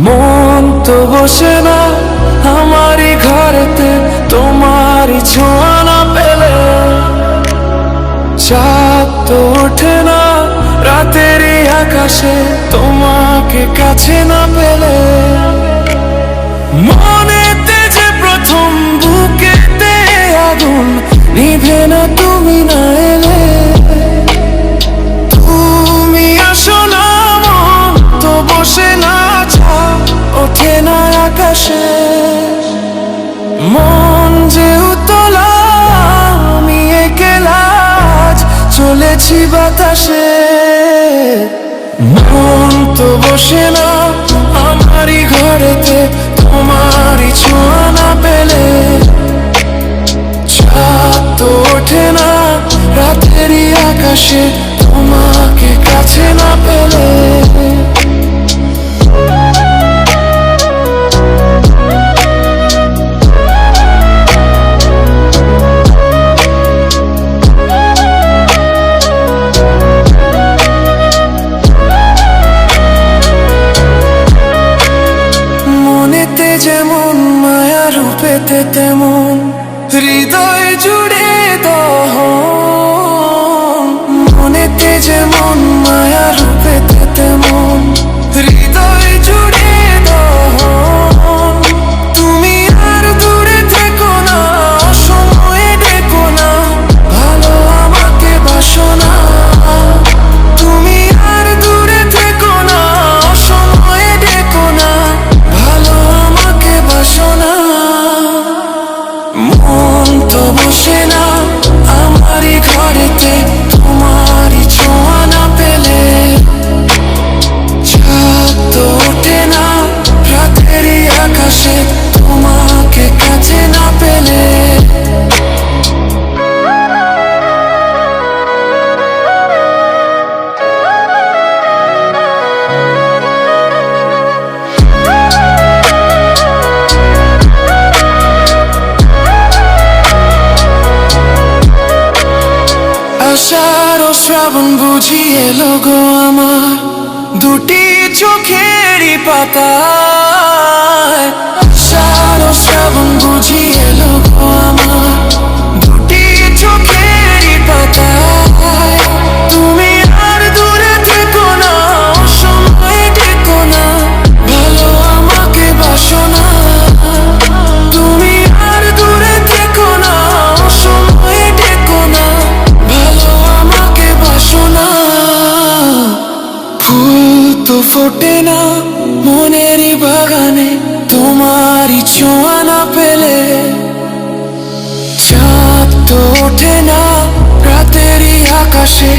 মন তো বসে না আমারই ঘরেতে তোমারই ছোঁয়া না পেলে, চাঁদ তো ওঠে না রাতেরই আকাশে তোমাকে কাছে না পেলে। মনেতে যে প্রথম বুকেতে আগুন নিভে না তুমি না এলে, তুমি আসো না মন তো বসে না চাঁদ ওঠে না আকাশে। মন যে উতলা আমি একলা চলেছি বাতাসে, মন তো বসে না আমারই ঘরেতে তোমারই ছোঁয়া না পেলে, চাঁদ তো ওঠে না রাতেরই আকাশে তোমাকে কাছে না পেলে। যেমন মায়া রূপেতে তেমন হৃদয় জুড়ে দহন, মনেতে যেমন মায়া রূপেতে তেমন হৃদয় জুড়ে দহন। তুমি আর দূরে থেকো না সময়ে ডেকো না ভালো আমাকে বাসো না, তুমি আর দূরে থেকো না সময়ে ডেকো না ভালো আমাকে বাসো না। মন তো বসে না আমারই ঘরেতে তোমারই ছোঁয়া না পেলে, চাঁদ তো ওঠে না রাতেরই আকাশে তোমাকে কাছে না পেলে। আষাঢ় ও শ্রাবণ বুঝি এলো গো আমার দুটি চোখেরই পাতায়, আষাঢ় ও শ্রাবণ বুঝি এলো গো আমার দুটি চোখেরই পাতায়। তুমি আর দূরে থেকো না সময়ে ডেকো না ভালো আমাকে বাসো না, তুমি আর দূরে থেকো না সময়ে ডেকো না ভালো আমাকে বাসো না। ফুল তো ফোটে না মনেরই বাগানে তোমারই ছোঁয়া না পেলে, চাঁদ তো ওঠে না রাতেরই আকাশে